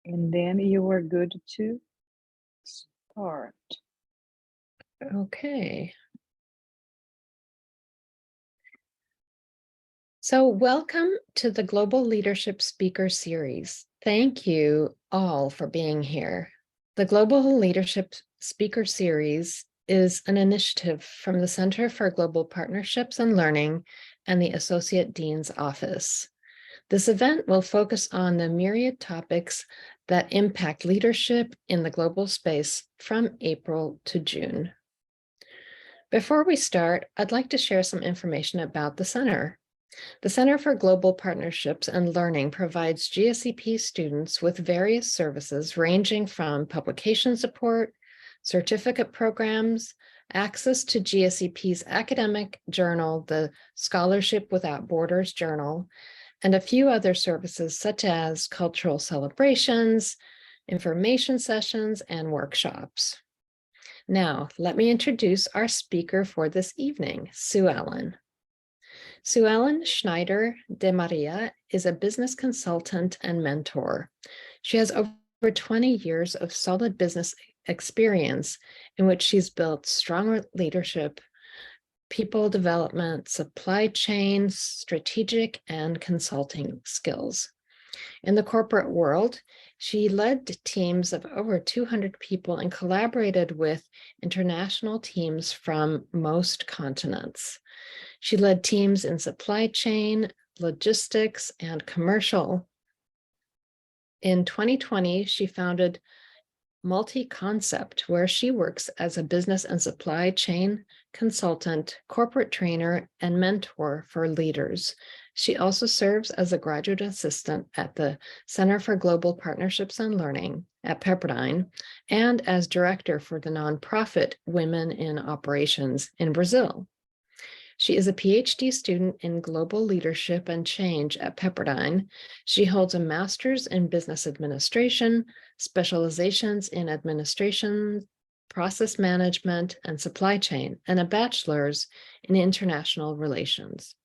And then you are good to start. Okay. So welcome to the Global Leadership Speaker Series. Thank you all for being here. The Global Leadership Speaker Series is an initiative from the Center for Global Partnerships and Learning and the Associate Dean's Office. This event will focus on the myriad topics that impact leadership in the global space from April to June. Before we start, I'd like to share some information about the center. The Center for Global Partnerships and Learning provides GSEP students with various services ranging from publication support, certificate programs, access to GSEP's academic journal, the Scholarship Without Borders Journal, and a few other services such as cultural celebrations, information sessions, and workshops. Now, let me introduce our speaker for this evening, Suelen. Suelen Schneider Demaria is a business consultant and mentor. She has over 20 years of solid business experience in which she's built strong leadership, people development, supply chain, strategic, and consulting skills. In the corporate world, she led teams of over 200 people and collaborated with international teams from most continents. She led teams in supply chain, logistics, and commercial. In 2020, she founded Multi-Concept, where she works as a business and supply chain consultant, corporate trainer, and mentor for leaders. She also serves as a graduate assistant at the Center for Global Partnerships and Learning at Pepperdine and as director for the nonprofit Women in Operations in Brazil. She is a PhD student in global leadership and change at Pepperdine. She holds a master's in business administration, specializations in administration, process management, and supply chain, and a bachelor's in international relations.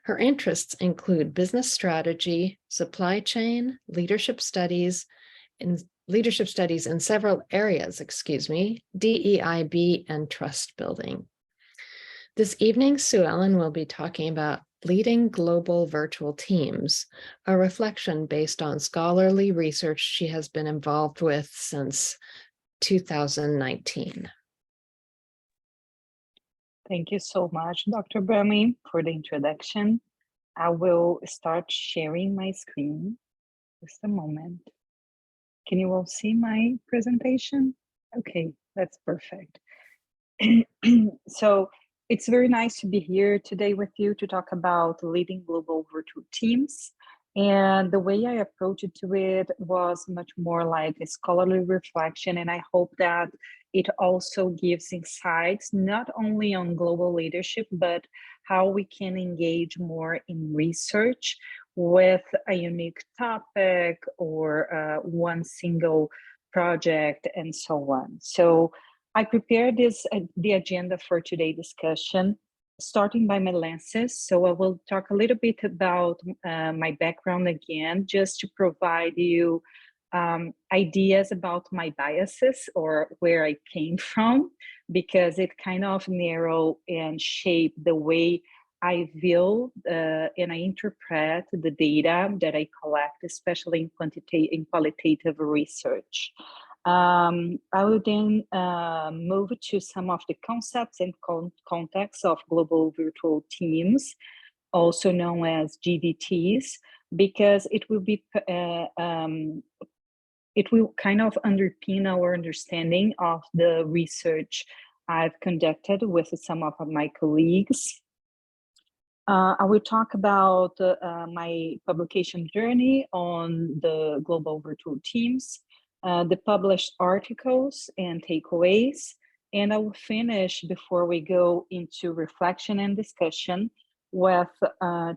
Her interests include business strategy, supply chain, leadership studies in several areas, DEIB, and trust building. This evening, Suelen will be talking about leading global virtual teams, a reflection based on scholarly research she has been involved with since 2019. Thank you so much, Dr. Brahmi, for the introduction. I will start sharing my screen. Just a moment. Can you all see my presentation? Okay, that's perfect. So it's very nice to be here today with you to talk about leading global virtual teams. And the way I approached it was much more like a scholarly reflection. And I hope that it also gives insights, not only on global leadership, but how we can engage more in research with a unique topic or one single project and so on. So I prepared the agenda for today's discussion, starting by my lenses. So I will talk a little bit about my background again, just to provide you ideas about my biases or where I came from, because it kind of narrow and shape the way I view and I interpret the data that I collect, especially in qualitative research. I will then move to some of the concepts and contexts of global virtual teams, also known as GVTs, because it will kind of underpin our understanding of the research I've conducted with some of my colleagues. I will talk about my publication journey on the global virtual teams, the published articles and takeaways, and I will finish before we go into reflection and discussion with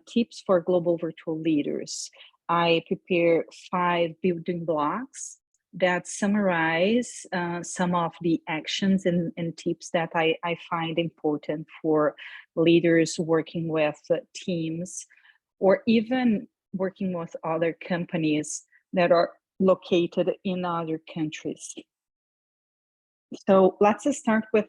tips for global virtual leaders. I prepare 5 building blocks that summarize some of the actions and tips that I find important for leaders working with teams or even working with other companies that are located in other countries. So let's start with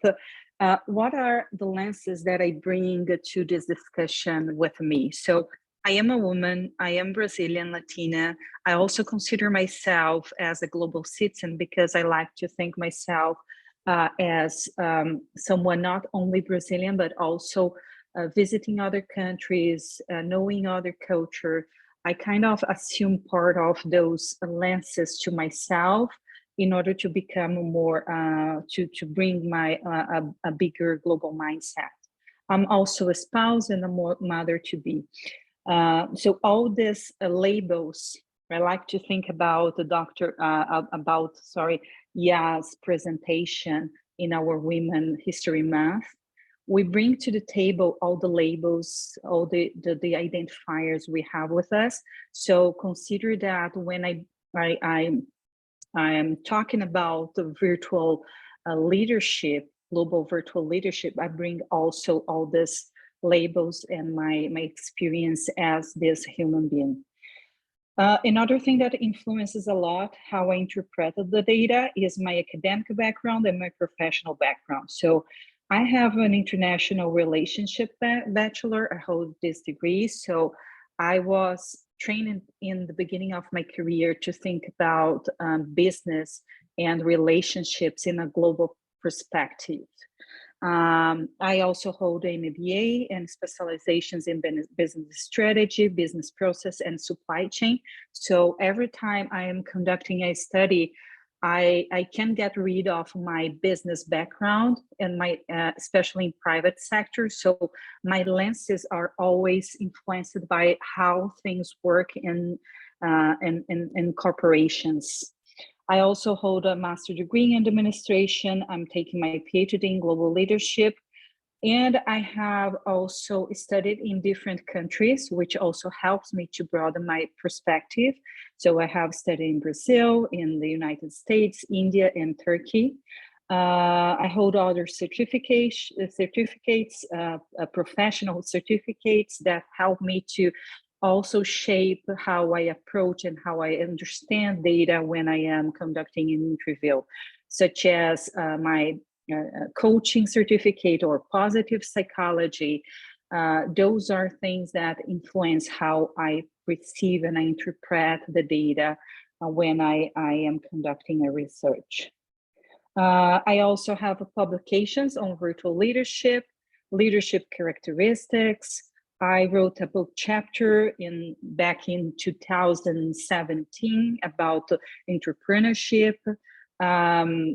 what are the lenses that I bring to this discussion with me. So I am a woman, I am Brazilian Latina. I also consider myself as a global citizen because I like to think myself as someone not only Brazilian, but also visiting other countries, knowing other culture. I kind of assume part of those lenses to myself in order to become more, to bring my a bigger global mindset. I'm also a spouse and a mother to be. So all these labels, I like to think about Ya's presentation in our Women History Month. We bring to the table all the labels, all the identifiers we have with us. So consider that when I'm talking about the virtual leadership, global virtual leadership, I bring also all these labels and my experience as this human being. Another thing that influences a lot how I interpreted the data is my academic background and my professional background. So I have an international relationship bachelor. I hold this degree. So I was trained in the beginning of my career to think about business and relationships in a global perspective. I also hold an MBA and specializations in business strategy, business process, and supply chain. So every time I am conducting a study, I can get rid of my business background and my, especially in private sector. So my lenses are always influenced by how things work in corporations. I also hold a master's degree in administration. I'm taking my PhD in global leadership. And I have also studied in different countries, which also helps me to broaden my perspective. So I have studied in Brazil, in the United States, India, and Turkey. I hold other certificates, professional certificates that help me to also shape how I approach and how I understand data when I am conducting an interview, such as my coaching certificate or positive psychology. Those are things that influence how I receive and I interpret the data when I am conducting a research. I also have publications on virtual leadership, leadership characteristics. I wrote a book chapter back in 2017 about entrepreneurship. I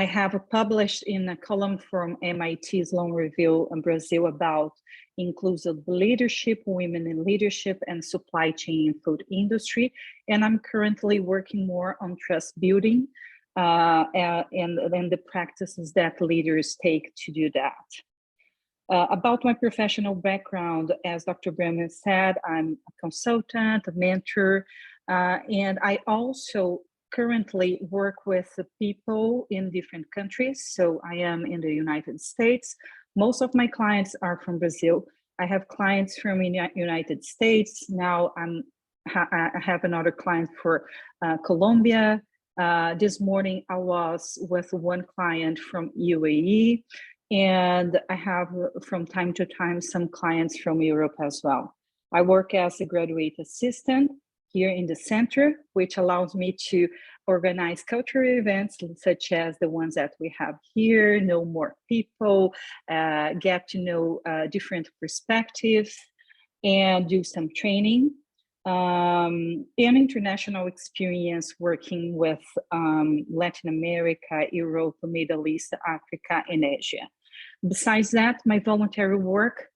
have published in a column from MIT's Long Review in Brazil about inclusive leadership, women in leadership, and supply chain in food industry. And I'm currently working more on trust building and the practices that leaders take to do that. About my professional background, as Dr. Bremer said, I'm a consultant, a mentor, and I also currently work with people in different countries. So I am in the United States. Most of my clients are from Brazil. I have clients from the United States. Now I have another client for Colombia. This morning I was with one client from UAE. And I have from time to time some clients from Europe as well. I work as a graduate assistant here in the center, which allows me to organize cultural events such as the ones that we have here, know more people, get to know different perspectives, and do some training. And international experience working with Latin America, Europe, Middle East, Africa, and Asia. Besides that, my voluntary work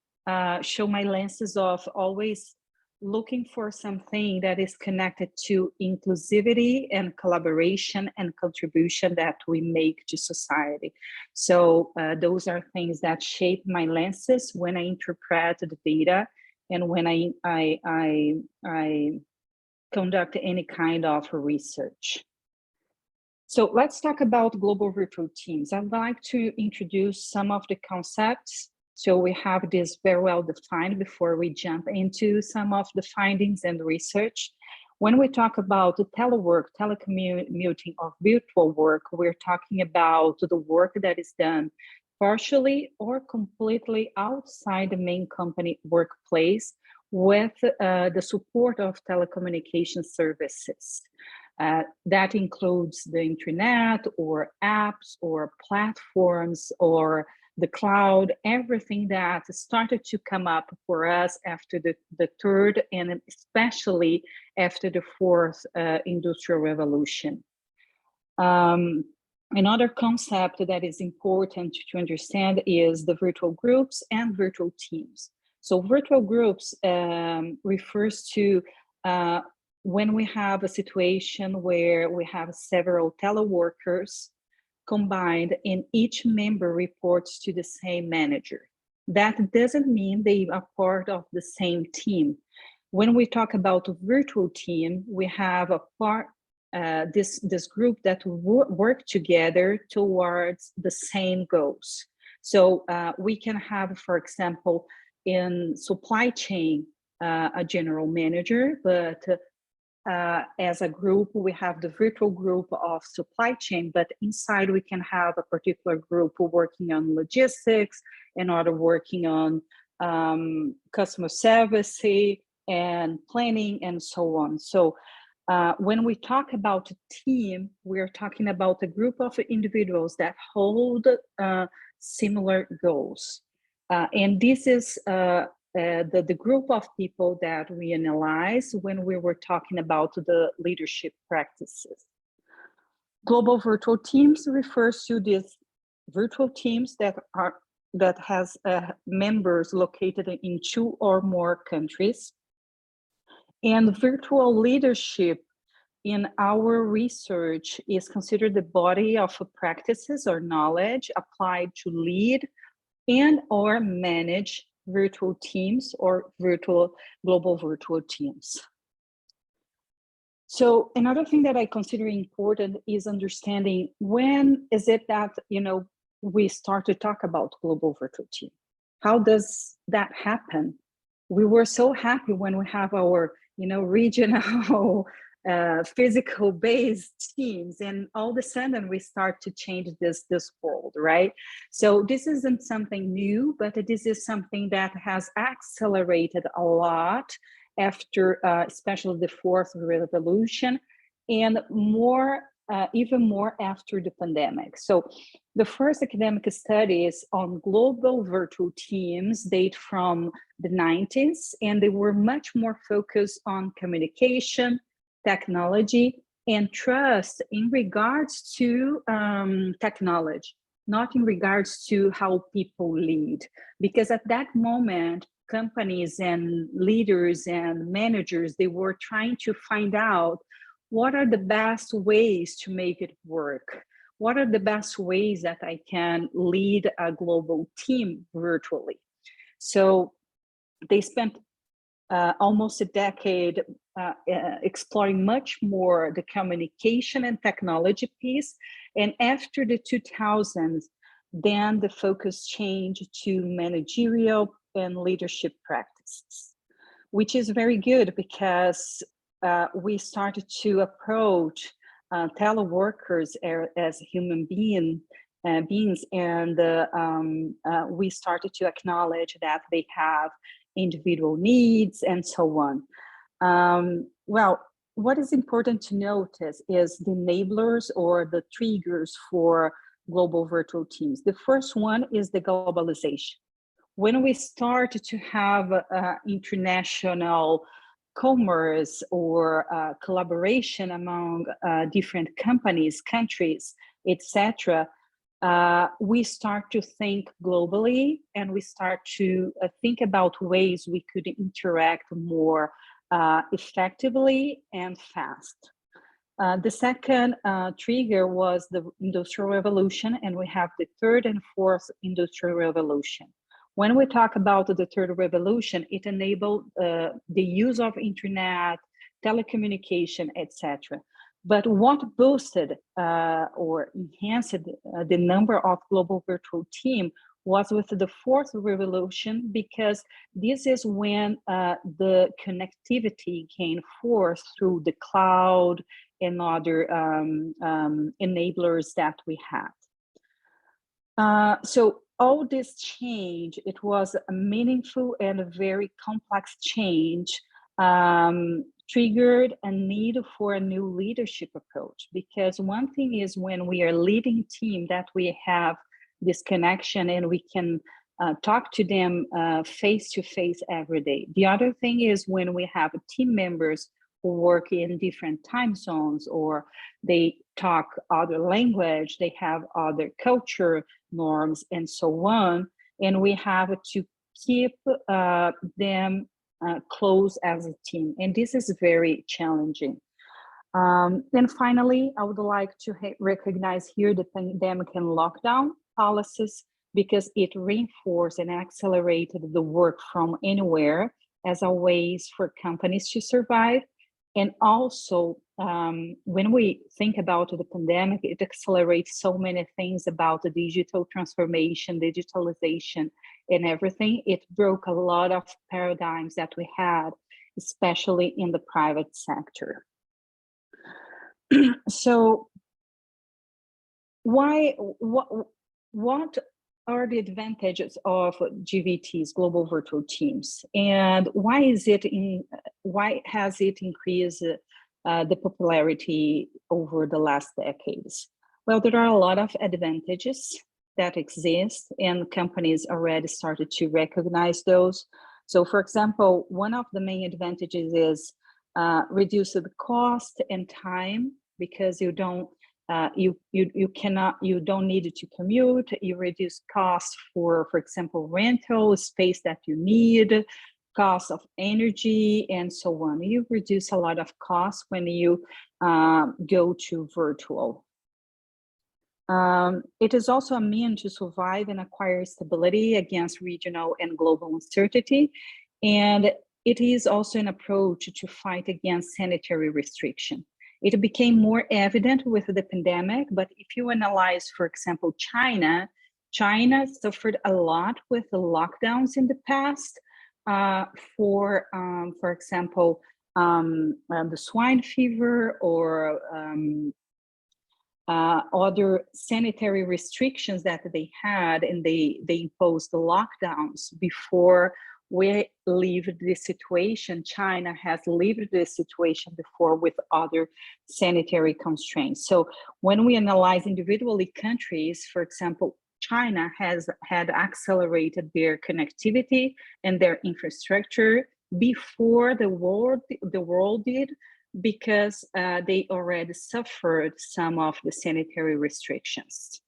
show my lenses of always looking for something that is connected to inclusivity and collaboration and contribution that we make to society. So those are things that shape my lenses when I interpret the data and when I conduct any kind of research. So let's talk about global virtual teams. I'd like to introduce some of the concepts so we have this very well defined before we jump into some of the findings and research. When we talk about telework, telecommuting, or virtual work, we're talking about the work that is done partially or completely outside the main company workplace with the support of telecommunication services. That includes the internet or apps or platforms or the cloud, everything that started to come up for us after the third and especially after the fourth industrial revolution. Another concept that is important to understand is the virtual groups and virtual teams. So virtual groups refers to when we have a situation where we have several teleworkers combined and each member reports to the same manager. That doesn't mean they are part of the same team. When we talk about a virtual team, we have a part, this group that work together towards the same goals. So we can have, for example, in supply chain, a general manager, but as a group, we have the virtual group of supply chain, but inside we can have a particular group working on logistics, another working on customer service and planning and so on. So when we talk about a team, we're talking about a group of individuals that hold similar goals. And this is the group of people that we analyze when we were talking about the leadership practices. Global virtual teams refers to these virtual teams that has members located in 2 or more countries. And virtual leadership in our research is considered the body of practices or knowledge applied to lead and or manage virtual teams or global virtual teams. So another thing that I consider important is understanding when is it that, we start to talk about global virtual team. How does that happen? We were so happy when we have our, regional physical based teams, and all of a sudden we start to change this world, right? So this isn't something new, but this is something that has accelerated a lot after especially the fourth revolution, and even more after the pandemic. So the first academic studies on global virtual teams date from the 90s, and they were much more focused on communication, technology, and trust in regards to technology, not in regards to how people lead. Because at that moment, companies and leaders and managers, they were trying to find out what are the best ways to make it work? What are the best ways that I can lead a global team virtually? So they spent almost a decade exploring much more the communication and technology piece. And after the 2000s, then the focus changed to managerial and leadership practices, which is very good because we started to approach teleworkers as human beings, and we started to acknowledge that they have individual needs and so on. Well, what is important to notice is the enablers or the triggers for global virtual teams. The first one is the globalization. When we start to have international commerce or collaboration among different companies, countries, etc., we start to think globally, and we start to think about ways we could interact more effectively and fast. The second trigger was the Industrial Revolution, and we have the third and fourth Industrial Revolution. When we talk about the third revolution, it enabled the use of internet, telecommunication, etc. But what boosted or enhanced the number of global virtual teams was with the fourth revolution, because this is when the connectivity gained force through the cloud and other enablers that we had. So all this change, it was a meaningful and a very complex change, triggered a need for a new leadership approach. Because one thing is when we are leading team that we have this connection and we can talk to them face to face every day. The other thing is when we have team members who work in different time zones, or they talk other language, they have other culture norms and so on, and we have to keep them close as a team, and this is very challenging. And finally, I would like to recognize here the pandemic and lockdown policies, because it reinforced and accelerated the work from anywhere as a ways for companies to survive. And also, when we think about the pandemic, it accelerates so many things about the digital transformation, digitalization, and everything. It broke a lot of paradigms that we had, especially in the private sector. So what are the advantages of GVTs, global virtual teams, and why has it increased the popularity over the last decades? Well, there are a lot of advantages that exist, and companies already started to recognize those. So, for example, one of the main advantages is reduce the cost and time, because you don't need to commute. You reduce costs for example, rental space that you need, cost of energy, and so on. You reduce a lot of costs when you go to virtual. It is also a means to survive and acquire stability against regional and global uncertainty. And it is also an approach to fight against sanitary restriction. It became more evident with the pandemic, but if you analyze, for example, China suffered a lot with the lockdowns in the past for example, the swine fever or other sanitary restrictions that they had, and they imposed the lockdowns before we lived this situation. China has lived this situation before with other sanitary constraints. So when we analyze individually countries, for example, China had accelerated their connectivity and their infrastructure before the world did, because they already suffered some of the sanitary restrictions.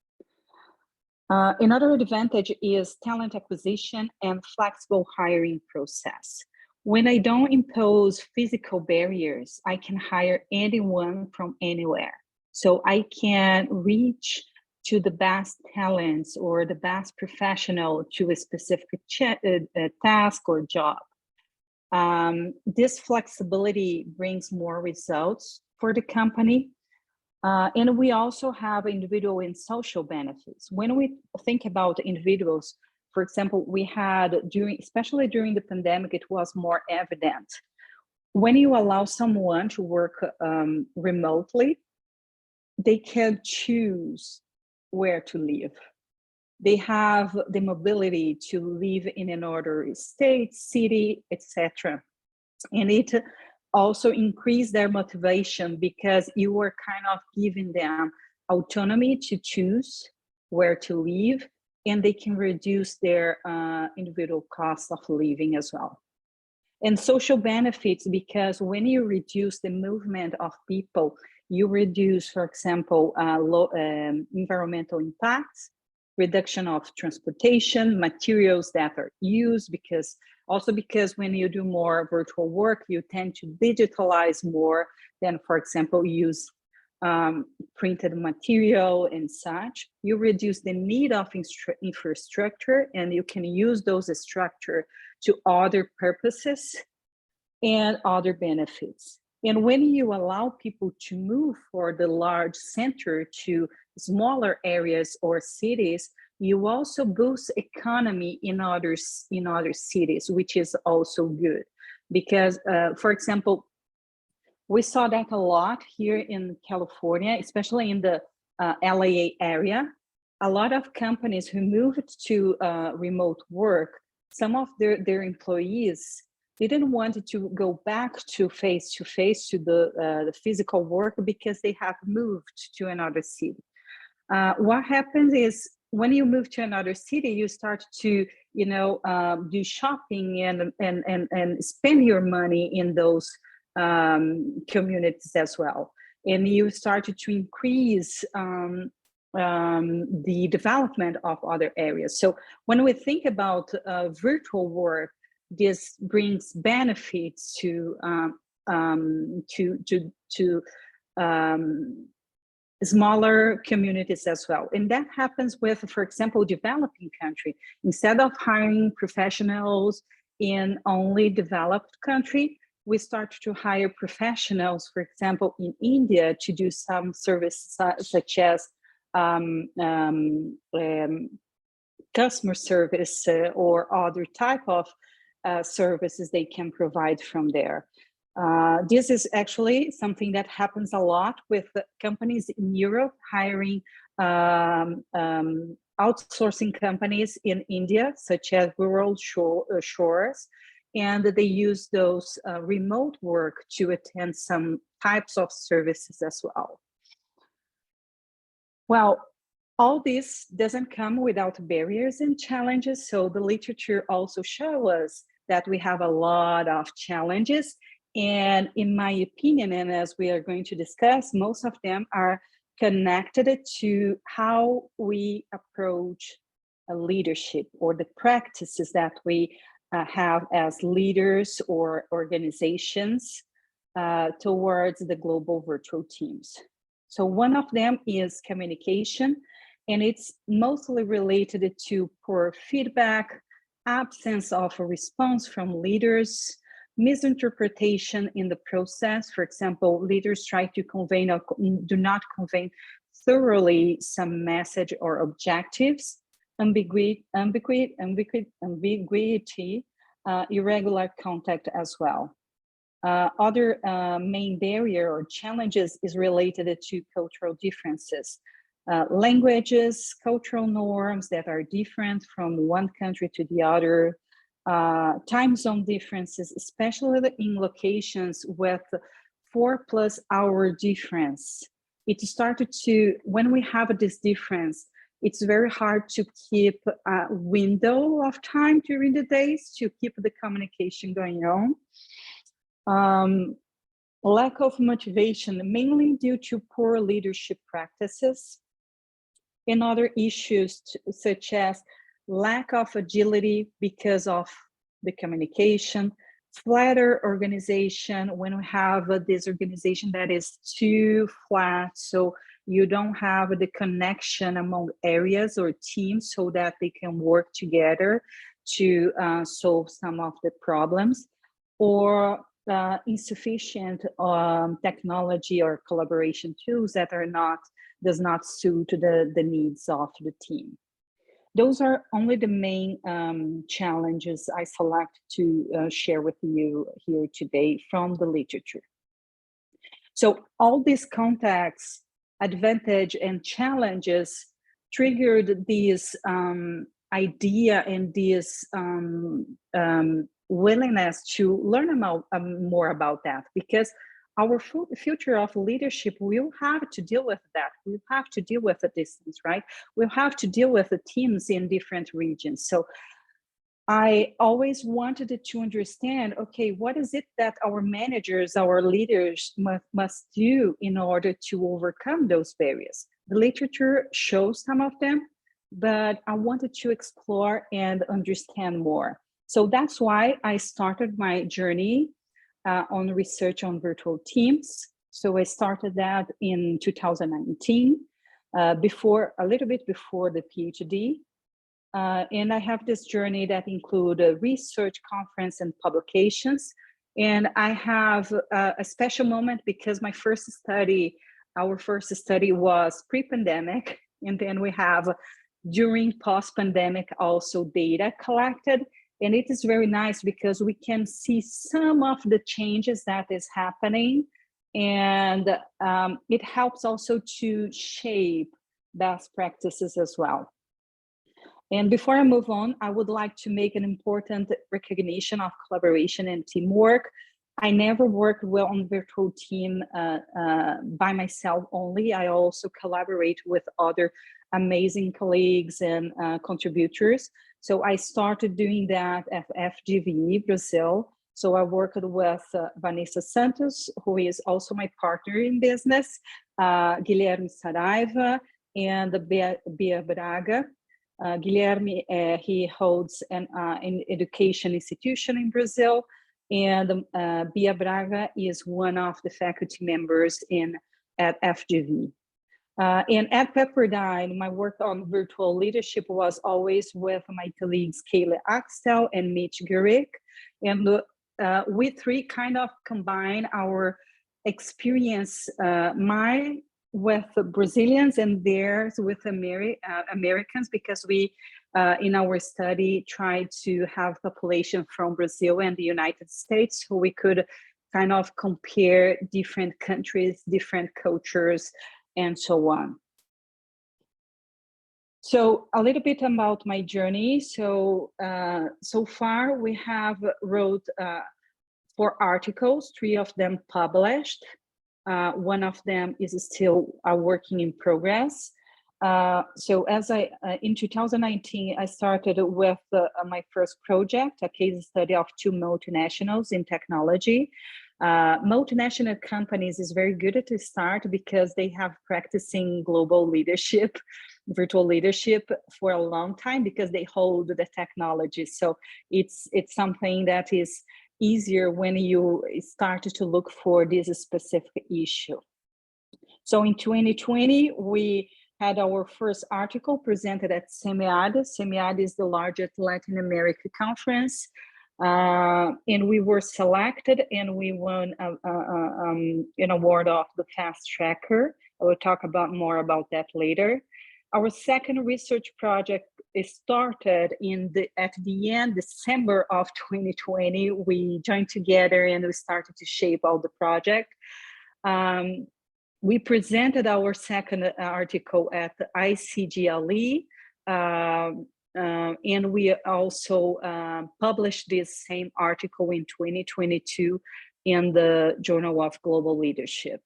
Another advantage is talent acquisition and flexible hiring process. When I don't impose physical barriers, I can hire anyone from anywhere. So I can reach to the best talents or the best professional to a specific task or job. This flexibility brings more results for the company. And we also have individual and social benefits. When we think about individuals, for example, we had especially during the pandemic, it was more evident. When you allow someone to work remotely, they can choose where to live. They have the mobility to live in another state, city, etc. And it also increase their motivation, because you are kind of giving them autonomy to choose where to live, and they can reduce their individual cost of living as well. And social benefits, because when you reduce the movement of people, you reduce, for example, environmental impacts, reduction of transportation, materials that are used, because when you do more virtual work, you tend to digitalize more than, for example, use printed material and such. You reduce the need of infrastructure, and you can use those structure to other purposes and other benefits. And when you allow people to move for the large center to smaller areas or cities, you also boost economy in other cities, which is also good. Because, for example, we saw that a lot here in California, especially in the LA area. A lot of companies who moved to remote work, some of their employees didn't want to go back to face-to-face to the physical work because they have moved to another city. What happens is when you move to another city, you start to, do shopping and spend your money in those communities as well. And you started to increase the development of other areas. So when we think about virtual work, this brings benefits to smaller communities as well. And that happens with, for example, developing country. Instead of hiring professionals in only developed country, we start to hire professionals, for example, in India to do some services such as customer service or other type of services they can provide from there. This is actually something that happens a lot with companies in Europe hiring outsourcing companies in India, such as rural shores, and they use those remote work to attend some types of services as well. Well, all this doesn't come without barriers and challenges. So the literature also shows us that we have a lot of challenges. And in my opinion, and as we are going to discuss, most of them are connected to how we approach a leadership or the practices that we have as leaders or organizations towards the global virtual teams. So one of them is communication, and it's mostly related to poor feedback, absence of a response from leaders, misinterpretation in the process. For example, leaders try to convey or do not convey thoroughly some message or objectives, ambiguity, irregular contact as well. Other main barrier or challenges is related to cultural differences. Languages, cultural norms that are different from one country to the other, time zone differences, especially in locations with 4+ hour difference. It started to, when we have this difference, it's very hard to keep a window of time during the days to keep the communication going on. Lack of motivation, mainly due to poor leadership practices, and other issues such as lack of agility because of the communication, flatter organization, when we have this organization that is too flat, so you don't have the connection among areas or teams so that they can work together to solve some of the problems, or insufficient technology or collaboration tools that does not suit the needs of the team. Those are only the main challenges I select to share with you here today from the literature. So all these contexts, advantage and challenges triggered this idea and this willingness to learn more about that, because our future of leadership will have to deal with that. We'll have to deal with the distance, right? We'll have to deal with the teams in different regions. So I always wanted to understand, okay, what is it that our managers, our leaders must do in order to overcome those barriers? The literature shows some of them, but I wanted to explore and understand more. So that's why I started my journey on research on virtual teams. So I started that in 2019, a little bit before the PhD. And I have this journey that include a research, conference, and publications. And I have a special moment because our first study was pre-pandemic, and then we have during post-pandemic also data collected. And it is very nice because we can see some of the changes that is happening. And it helps also to shape best practices as well. And before I move on, I would like to make an important recognition of collaboration and teamwork. I never worked well on virtual team by myself only. I also collaborate with other amazing colleagues and contributors. So I started doing that at FGV Brazil. So I worked with Vanessa Santos, who is also my partner in business, Guilherme Saraiva, and Bia Braga. Guilherme, he holds an education institution in Brazil, and Bia Braga is one of the faculty members at FGV. And at Pepperdine, my work on virtual leadership was always with my colleagues Kayla Axtel and Mitch Gurick. And we three kind of combine our experience, my with Brazilians and theirs with Americans, because we, in our study, tried to have population from Brazil and the United States, so we could kind of compare different countries, different cultures, and so on. So a little bit about my journey. So so far we have wrote 4 articles, 3 of them published. One of them is still a working in progress. So as in 2019, I started with my first project, a case study of 2 multinationals in technology. Multinational companies is very good to start because they have practicing global leadership, virtual leadership for a long time because they hold the technology. So it's something that is easier when you start to look for this specific issue. So in 2020, we had our first article presented at SEMEAD. SEMEAD is the largest Latin America conference. And we were selected and we won an award of the Fast Tracker. I will talk more about that later. Our second research project started at the end December of 2020. We joined together and we started to shape all the project. We presented our second article at the ICGLE, and we also published this same article in 2022 in the Journal of Global Leadership.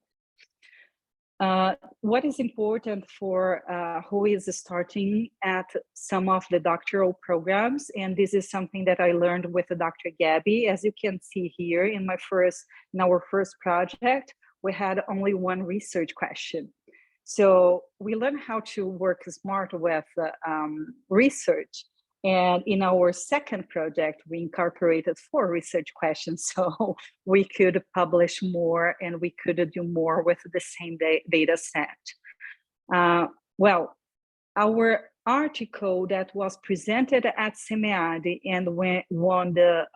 What is important for who is starting at some of the doctoral programs, and this is something that I learned with Dr. Gabby. As you can see here in our first project, we had only 1 research question. So we learned how to work smart with research. And in our second project, we incorporated 4 research questions, so we could publish more and we could do more with the same data set. Well, our article that was presented at SEMEAD and won the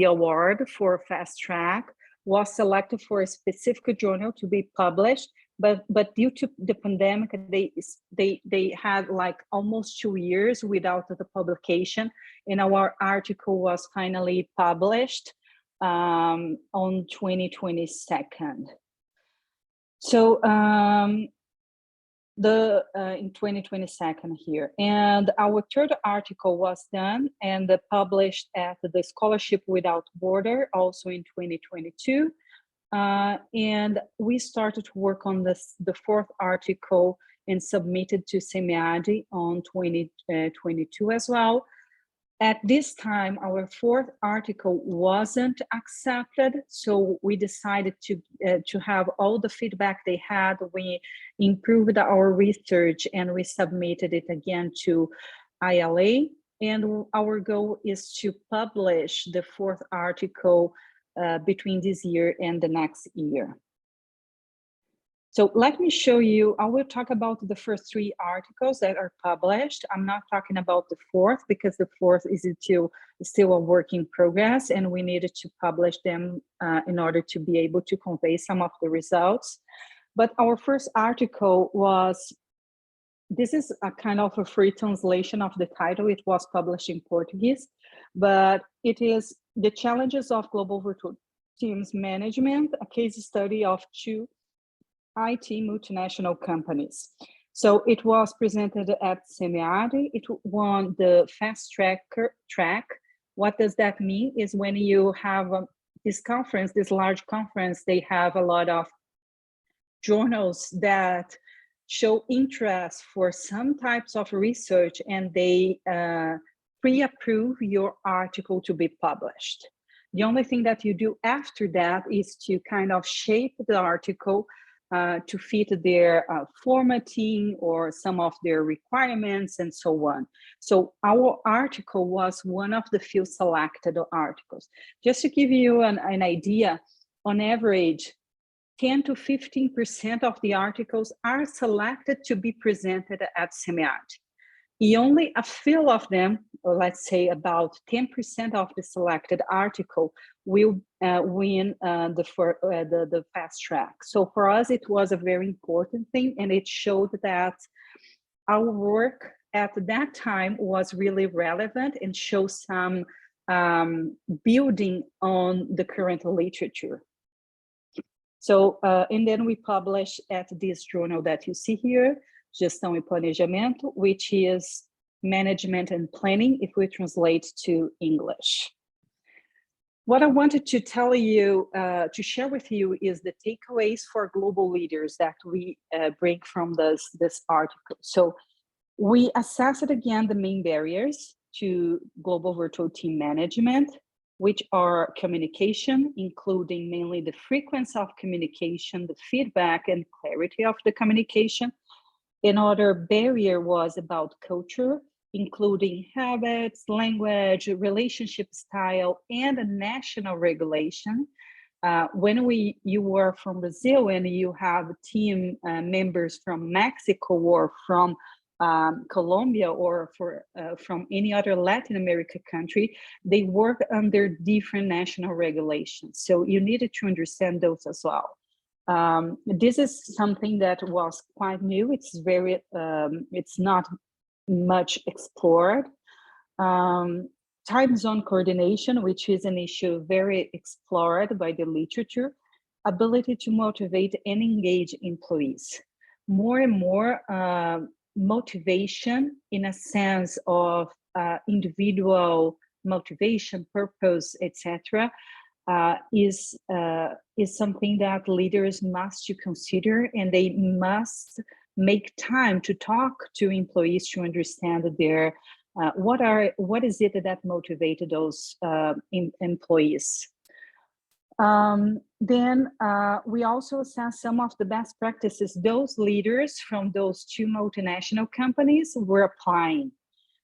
award for Fast Track was selected for a specific journal to be published. But due to the pandemic, they had like almost 2 years without the publication, and our article was finally published on 2022. So in 2022 here, and our third article was done and published at the Scholarship Without Border, also in 2022. And we started to work on the 4th article and submitted to SEMEAD on 2022 as well. At this time, our 4th article wasn't accepted, so we decided to have all the feedback they had. We improved our research and we submitted it again to ILA. And our goal is to publish the 4th article between this year and the next year. So let me show you, I will talk about the first 3 articles that are published. I'm not talking about the 4th because the 4th is still a work in progress and we needed to publish them in order to be able to convey some of the results. But our first article was this is a kind of a free translation of the title. It was published in Portuguese, but it is The Challenges of Global Virtual Teams Management, a case study of two IT multinational companies. So it was presented at SEMEAD. It won the fast track. What does that mean? Is when you have this conference, this large conference, they have a lot of journals that show interest for some types of research, and they pre-approve your article to be published. The only thing that you do after that is to kind of shape the article to fit their formatting or some of their requirements and so on. So our article was one of the few selected articles. Just to give you an idea, on average, 10 to 15% of the articles are selected to be presented at SEMEAD. Only a few of them, or let's say about 10% of the selected article, will win the fast track. So for us, it was a very important thing, and it showed that our work at that time was really relevant and shows some building on the current literature. So, and then we publish at this journal that you see here, Gestão e Planejamento, which is management and planning, if we translate to English. What I wanted to tell you, to share with you, is the takeaways for global leaders that we bring from this article. So we assessed again the main barriers to global virtual team management, which are communication, including mainly the frequency of communication, the feedback and clarity of the communication. Another barrier was about culture, including habits, language, relationship style, and a national regulation. When you were from Brazil and you have team members from Mexico or from Colombia or from any other Latin America country, they work under different national regulations. So you needed to understand those as well. This is something that was quite new. It's very, it's not much explored. Time zone coordination, which is an issue very explored by the literature. Ability to motivate and engage employees. More and more, motivation in a sense of individual motivation, purpose, etc., is something that leaders must consider, and they must make time to talk to employees to understand their what is it that motivated those employees. Then we also assess some of the best practices those leaders from those two multinational companies were applying.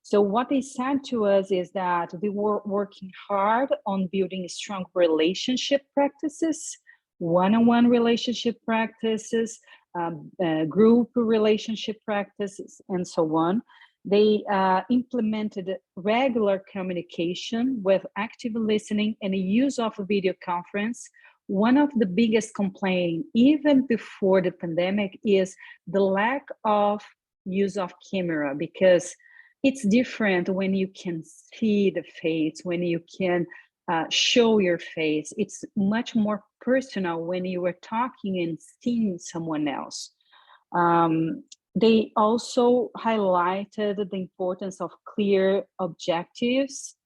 So what they said to us is that they were working hard on building strong relationship practices, one-on-one relationship practices, group relationship practices, and so on. They implemented regular communication with active listening and the use of a video conference. One of the biggest complaints, even before the pandemic, is the lack of use of camera, because it's different when you can see the face, when you can show your face. It's much more personal when you are talking and seeing someone else. They also highlighted the importance of clear objectives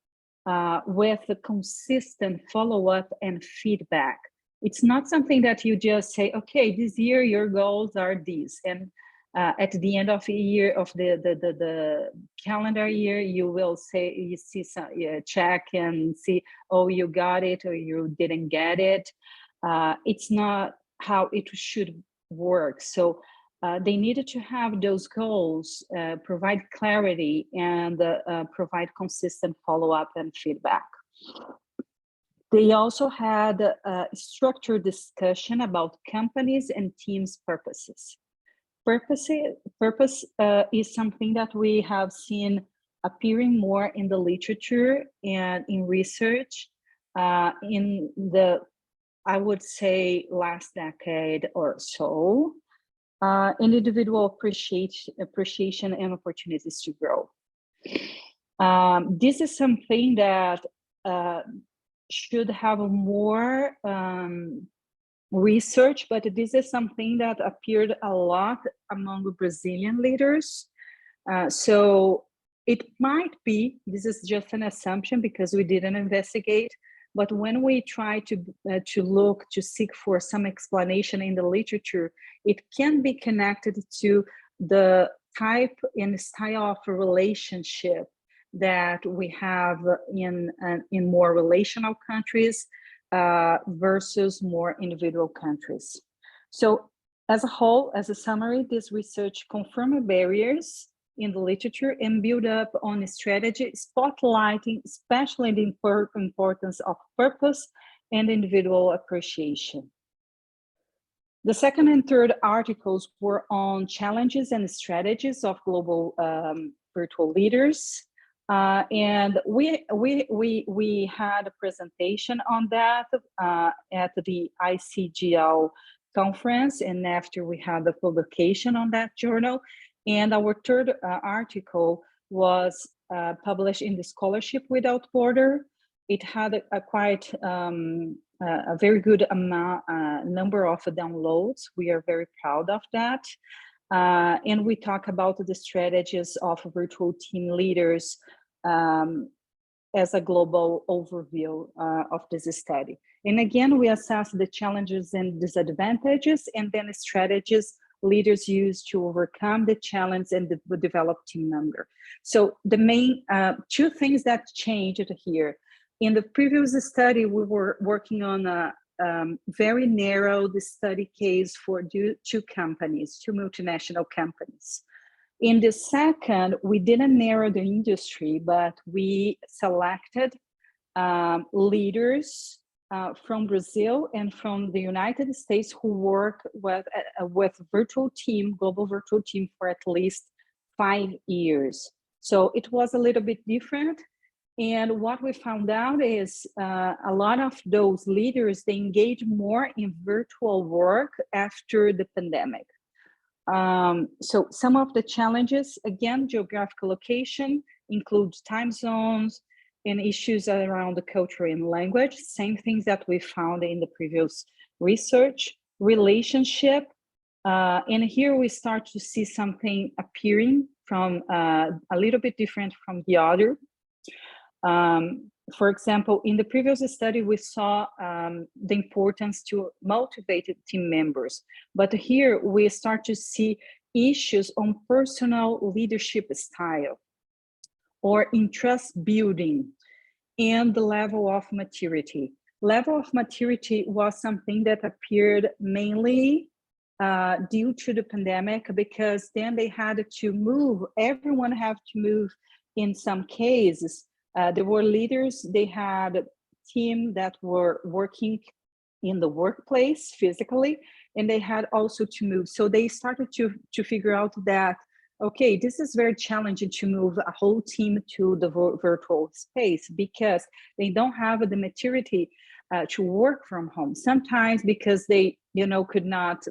with a consistent follow-up and feedback. It's not something that you just say, okay, this year your goals are these, and at the end of the year, of the calendar year, you will say, you see some, check and see, oh, you got it or you didn't get it. It's not how it should work. So they needed to have those goals, provide clarity, and provide consistent follow-up and feedback. They also had a structured discussion about companies and teams' purposes. Purpose is something that we have seen appearing more in the literature and in research in the, I would say, last decade or so. and individual appreciation and opportunities to grow. This is something that should have more research, but this is something that appeared a lot among Brazilian leaders. So it might be, this is just an assumption because we didn't investigate, but when we try to look, to seek for some explanation in the literature, it can be connected to the type and style of relationship that we have in more relational countries versus more individual countries. So as a whole, as a summary, this research confirmed barriers in the literature and build up on a strategy spotlighting especially the importance of purpose and individual appreciation. The second and third articles were on challenges and strategies of global virtual leaders. And we had a presentation on that at the ICGL conference, and after we had the publication on that journal. And our third article was published in the Scholarship Without Border. It had a quite a very good number of downloads. We are very proud of that. And we talk about the strategies of virtual team leaders as a global overview of this study. And again, we assess the challenges and disadvantages, and then the strategies leaders use to overcome the challenge and develop team member. So the main two things that changed here. In the previous study, we were working on a very narrow study case for two companies, two multinational companies. In the second, we didn't narrow the industry, but we selected leaders from Brazil and from the United States who work with virtual team, global virtual team for at least 5 years. So it was a little bit different. And what we found out is a lot of those leaders, they engage more in virtual work after the pandemic. So some of the challenges, again, geographical location includes time zones and issues around the culture and language, same things that we found in the previous research, relationship. And here we start to see something appearing from a little bit different from the other. For example, in the previous study, we saw the importance to motivate team members, but here we start to see issues on personal leadership style or interest building and the level of maturity. Level of maturity was something that appeared mainly due to the pandemic, because then they had to move, everyone had to move in some cases. There were leaders, they had a team that were working in the workplace physically, and they had also to move. So they started to figure out that, okay, this is very challenging to move a whole team to the virtual space because they don't have the maturity to work from home. Sometimes because they, could not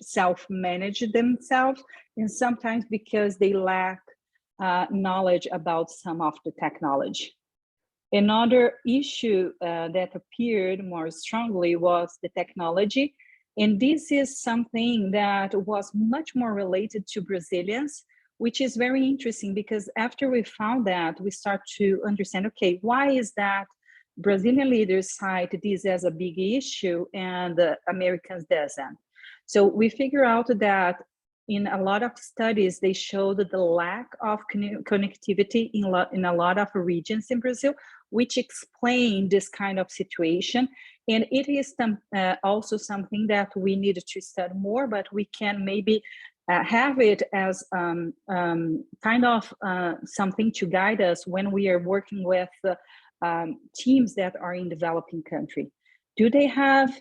self-manage themselves, and sometimes because they lack knowledge about some of the technology. Another issue that appeared more strongly was the technology. And this is something that was much more related to Brazilians, which is very interesting because after we found that, we start to understand, okay, why is that Brazilian leaders cite this as a big issue and Americans doesn't? So we figure out that in a lot of studies, they showed the lack of connectivity in a lot of regions in Brazil, which explain this kind of situation. And it is also something that we need to study more, but we can maybe have it as kind of something to guide us when we are working with teams that are in developing country. Do they have,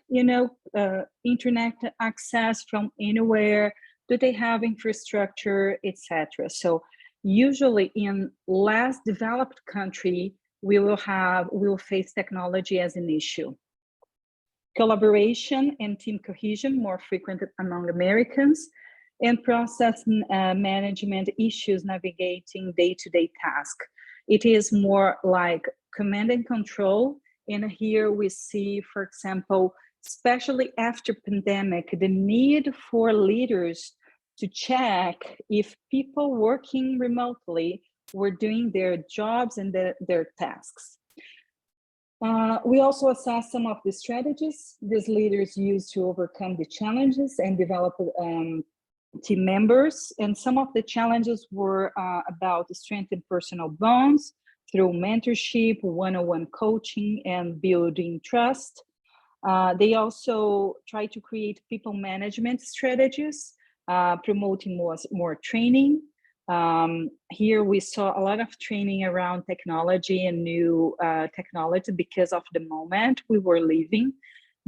internet access from anywhere? Do they have infrastructure, etc.? So usually in less developed country, we will face technology as an issue. collaboration and team cohesion, more frequent among Americans, and process management issues navigating day-to-day tasks. It is more like command and control. And here we see, for example, especially after pandemic, the need for leaders to check if people working remotely were doing their jobs and their tasks. We also assess some of the strategies these leaders use to overcome the challenges and develop team members. And some of the challenges were about strengthening personal bonds through mentorship, one-on-one coaching, and building trust. They also try to create people management strategies, promoting more training. Here we saw a lot of training around technology and new technology because of the moment we were living,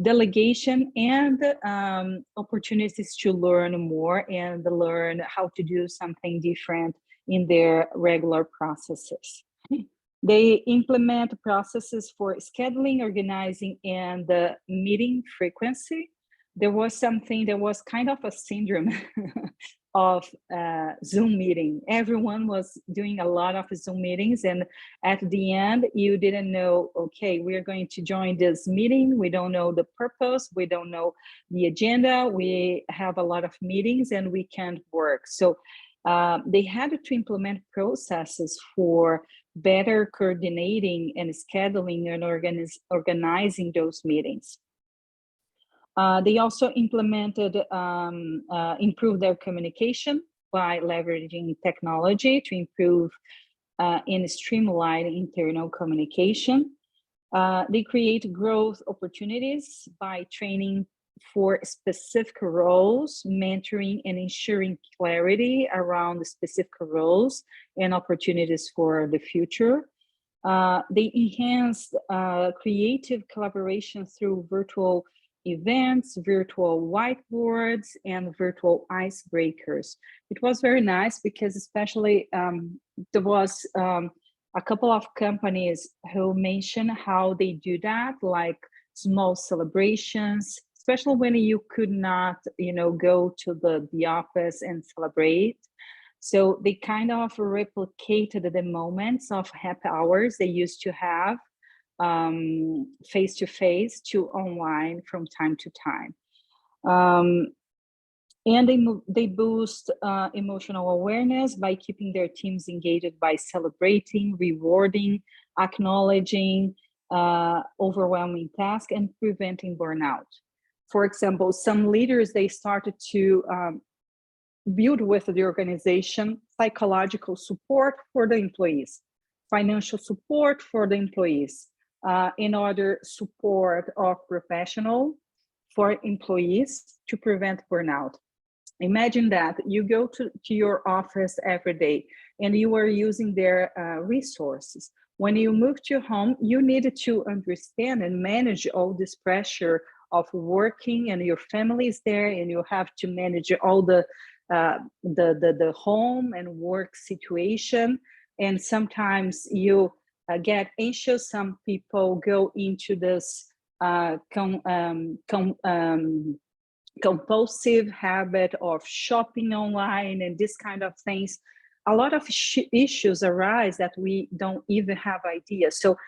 delegation, and opportunities to learn more and learn how to do something different in their regular processes. They implement processes for scheduling, organizing, and meeting frequency. There was kind of a syndrome of Zoom meeting. Everyone was doing a lot of Zoom meetings, and at the end, you didn't know, okay, we are going to join this meeting. We don't know the purpose. We don't know the agenda. We have a lot of meetings and we can't work. So they had to implement processes for better coordinating and scheduling and organizing those meetings. They also implemented, improved their communication by leveraging technology to improve and streamline internal communication. They create growth opportunities by training for specific roles, mentoring and ensuring clarity around the specific roles and opportunities for the future. They enhanced creative collaboration through virtual events, virtual whiteboards, and virtual icebreakers. It was very nice because especially there was a couple of companies who mentioned how they do that, like small celebrations, especially when you could not, go to the office and celebrate. So they kind of replicated the moments of happy hours they used to have face-to-face to online from time to time. And they boost emotional awareness by keeping their teams engaged by celebrating, rewarding, acknowledging overwhelming tasks and preventing burnout. For example, some leaders, they started to build with the organization psychological support for the employees, financial support for the employees, in order support of professional for employees to prevent burnout. Imagine that you go to your office every day and you are using their resources. When you move to home, you need to understand and manage all this pressure of working, and your family is there, and you have to manage all the home and work situation. And sometimes you get anxious. Some people go into this compulsive habit of shopping online and this kind of things. A lot of issues arise that we don't even have idea. So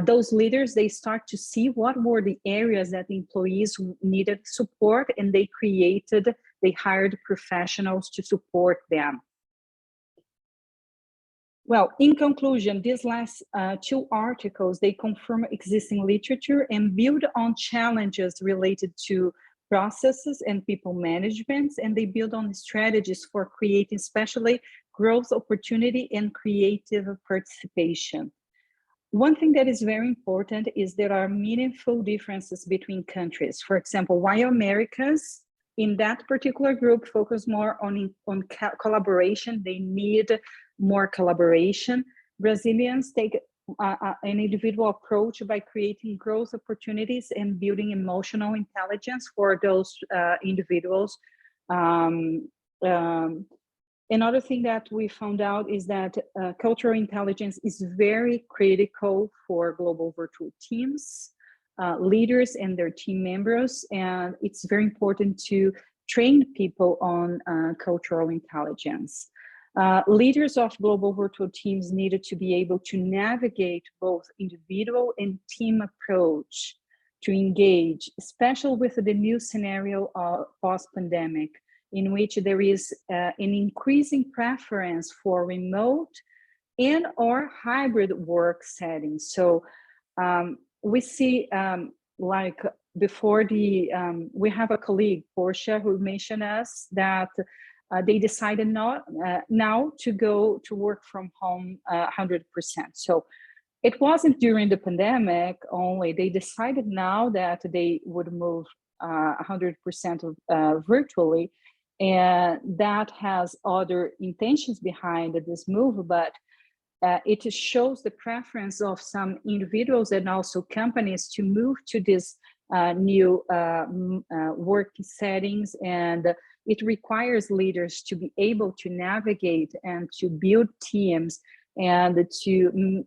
those leaders, they start to see what were the areas that the employees needed support, and they hired professionals to support them. Well, in conclusion, these last two articles, they confirm existing literature and build on challenges related to processes and people management, and they build on strategies for creating especially growth opportunity and creative participation. One thing that is very important is there are meaningful differences between countries. For example, while Americans in that particular group focus more on collaboration, they need more collaboration. Brazilians take an individual approach by creating growth opportunities and building emotional intelligence for those individuals. Another thing that we found out is that cultural intelligence is very critical for global virtual teams. leaders and their team members, and it's very important to train people on cultural intelligence. Leaders of global virtual teams needed to be able to navigate both individual and team approach to engage, especially with the new scenario of post-pandemic, in which there is an increasing preference for remote and or hybrid work settings. So we see like before we have a colleague, Portia, who mentioned us that they decided now to go to work from home 100%. So it wasn't during the pandemic only. They decided now that they would move 100% virtually, and that has other intentions behind this move, but it shows the preference of some individuals and also companies to move to this new work settings, and it requires leaders to be able to navigate and to build teams and to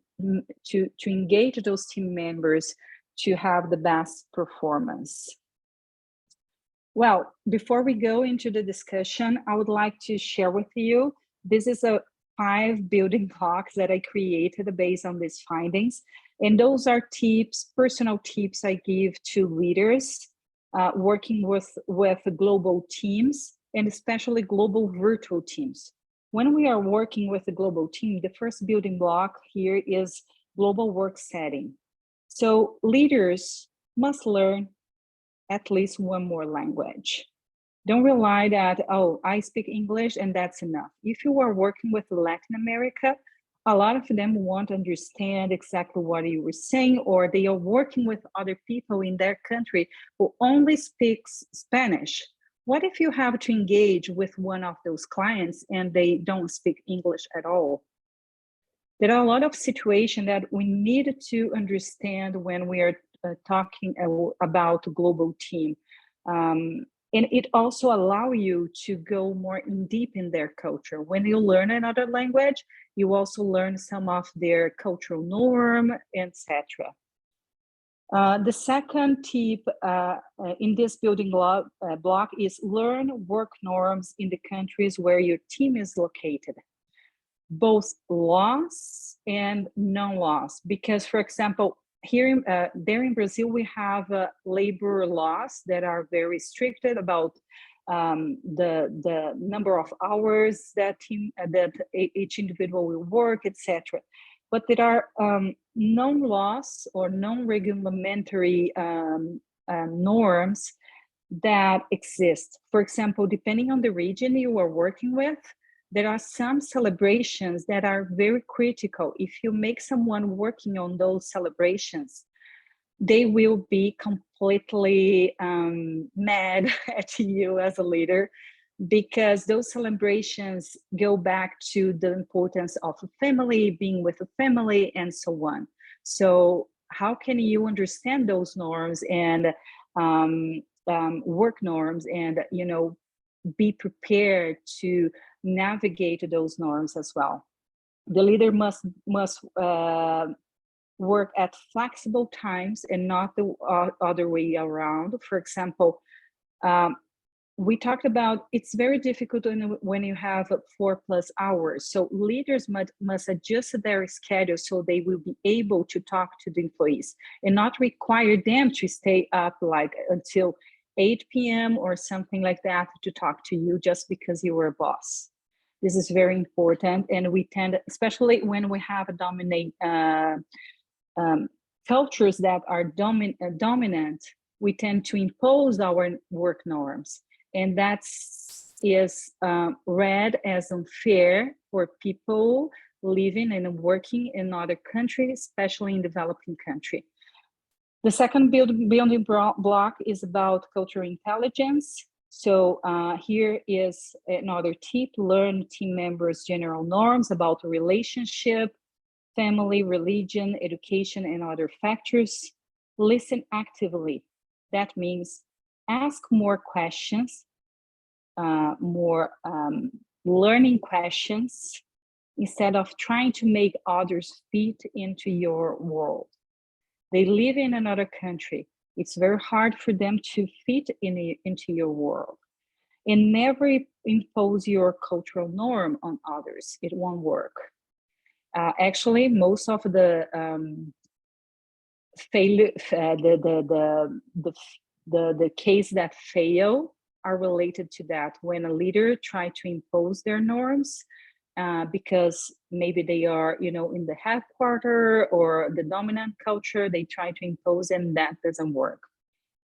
engage those team members to have the best performance. Well, before we go into the discussion, I would like to share with you, this is a 5 building blocks that I created based on these findings. And those are tips, personal tips I give to leaders working with global teams, and especially global virtual teams. When we are working with a global team, the first building block here is global work setting. So leaders must learn at least one more language. Don't rely that, oh, I speak English and that's enough. If you are working with Latin America, a lot of them won't understand exactly what you were saying, or they are working with other people in their country who only speaks Spanish. What if you have to engage with one of those clients and they don't speak English at all? There are a lot of situations that we need to understand when we are talking about a global team. And it also allows you to go more in deep in their culture. When you learn another language, you also learn some of their cultural norm, etc. The second tip in this building block is learn work norms in the countries where your team is located, both laws and non-laws. Because, for example, here there in Brazil, we have labor laws that are very strict about the number of hours that each individual will work, etc. But there are non-laws or non-regulatory norms that exist. For example, depending on the region you are working with, there are some celebrations that are very critical. If you make someone working on those celebrations, they will be completely mad at you as a leader, because those celebrations go back to the importance of a family, being with a family, and so on. So how can you understand those norms and work norms, and be prepared to navigate those norms as well? The leader must work at flexible times and not the other way around. For example, we talked about it's very difficult when you have 4+ hours. So leaders must adjust their schedule so they will be able to talk to the employees and not require them to stay up like until 8 p.m. or something like that to talk to you just because you were a boss. This is very important. And we tend, especially when we have cultures that are dominant, we tend to impose our work norms. And that is read as unfair for people living and working in other countries, especially in developing countries. The second building block is about cultural intelligence. So here is another tip: learn team members' general norms about a relationship, family, religion, education, and other factors. Listen actively. That means ask more questions, more learning questions, instead of trying to make others fit into your world. They live in another country. It's very hard for them to fit into your world. And never impose your cultural norm on others. It won't work. Actually, most of the the case that fail are related to that, when a leader try to impose their norms because maybe they are, you know, in the headquarter or the dominant culture, they try to impose, and that doesn't work.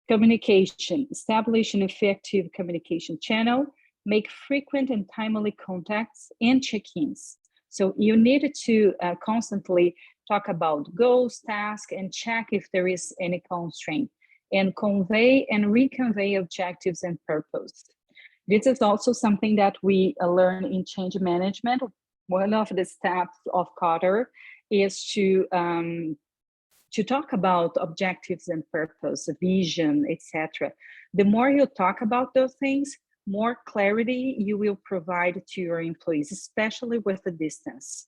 Communication: establish an effective communication channel, make frequent and timely contacts and check-ins. So you need to constantly talk about goals, tasks, and check if there is any constraint, and convey and reconvey objectives and purpose. This is also something that we learn in change management. One of the steps of Cotter is to talk about objectives and purpose, vision, etc. The more you talk about those things, more clarity you will provide to your employees, especially with the distance.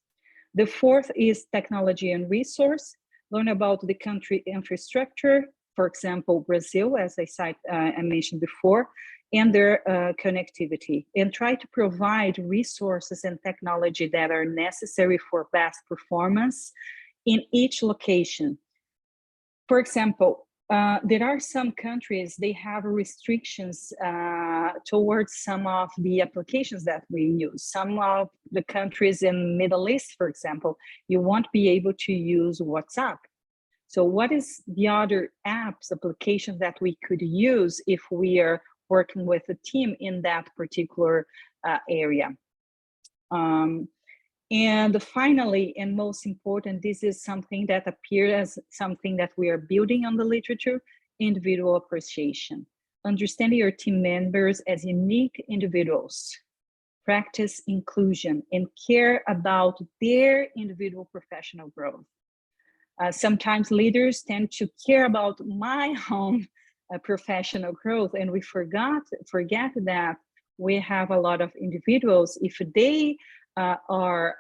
The fourth is technology and resource. Learn about the country infrastructure, for example, Brazil, as I mentioned before, and their connectivity, and try to provide resources and technology that are necessary for best performance in each location. For example, there are some countries, they have restrictions towards some of the applications that we use. Some of the countries in Middle East, for example, you won't be able to use WhatsApp. So what is the other apps, applications that we could use if we are working with a team in that particular area? And finally, and most important, this is something that appears as something that we are building on the literature: individual appreciation. Understanding your team members as unique individuals. Practice inclusion and care about their individual professional growth. Sometimes leaders tend to care about my own professional growth, and we forget that we have a lot of individuals. If they are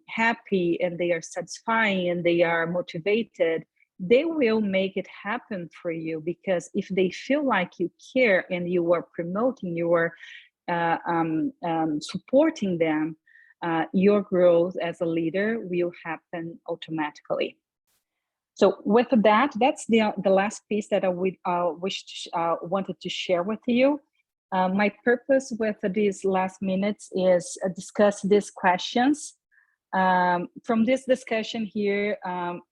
happy and they are satisfying and they are motivated, they will make it happen for you, because if they feel like you care and you are promoting, you are supporting them, your growth as a leader will happen automatically. So with that, that's the last piece that I would wanted to share with you. My purpose with these last minutes is discuss these questions. From this discussion here,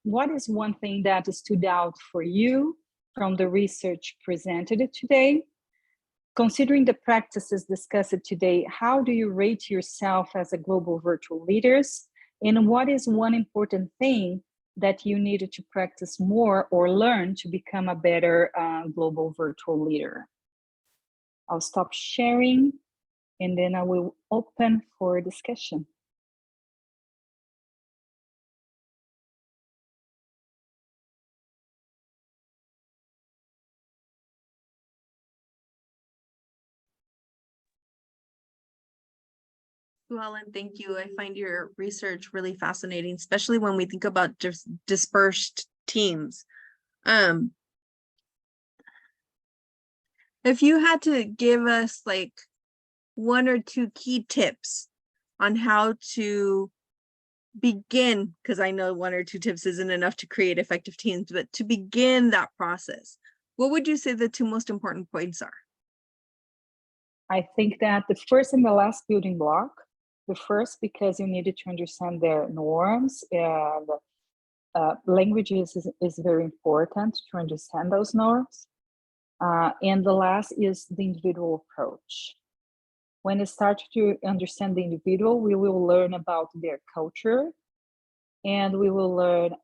what is one thing that stood out for you from the research presented today? Considering the practices discussed today, how do you rate yourself as a global virtual leaders? And what is one important thing that you needed to practice more or learn to become a better global virtual leader? I'll stop sharing and then I will open for discussion. Suelen, thank you. I find your research really fascinating, especially when we think about just dispersed teams. If you had to give us like one or two key tips on how to begin, because I know one or two tips isn't enough to create effective teams, but to begin that process, what would you say the two most important points are? I think that the first and the last building block, the first, because you needed to understand their norms, and languages is very important to understand those norms. And the last is the individual approach. When you start to understand the individual, we will learn about their culture, and we will learn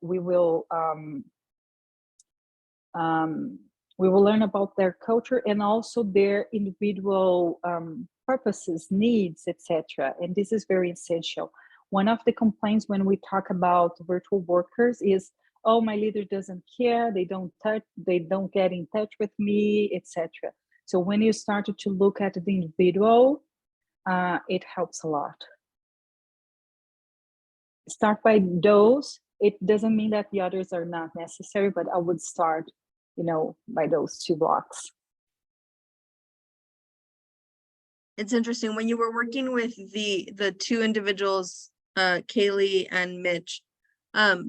about their culture and also their individual purposes, needs, etc. And this is very essential. One of the complaints when we talk about virtual workers is, oh, my leader doesn't care, they don't get in touch with me, etc. So when you started to look at the individual, it helps a lot. Start by those it doesn't mean that the others are not necessary, but I would start, by those 2 blocks. It's interesting when you were working with the 2 individuals, Kaylee and Mitch.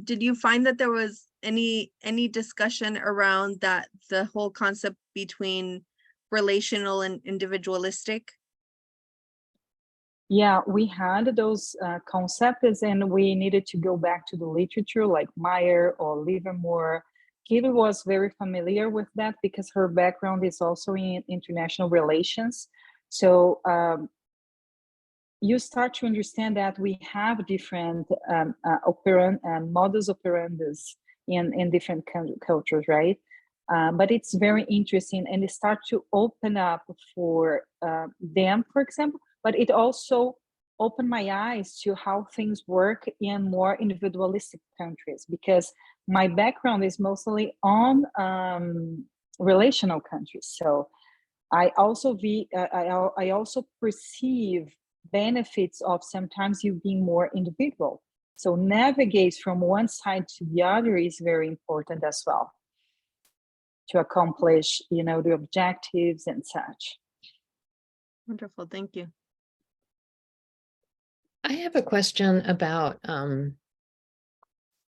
Did you find that there was any discussion around that, the whole concept between relational and individualistic? Yeah, we had those concepts, and we needed to go back to the literature like Meyer or Livermore. Kaylee was very familiar with that because her background is also in international relations. So you start to understand that we have different modus operandis in different cultures, right? But it's very interesting, and it starts to open up for them, for example, but it also opened my eyes to how things work in more individualistic countries, because my background is mostly on relational countries. So I also I also perceive benefits of sometimes you being more individual. So navigate from one side to the other is very important as well to accomplish, the objectives and such. Wonderful, thank you. I have a question about,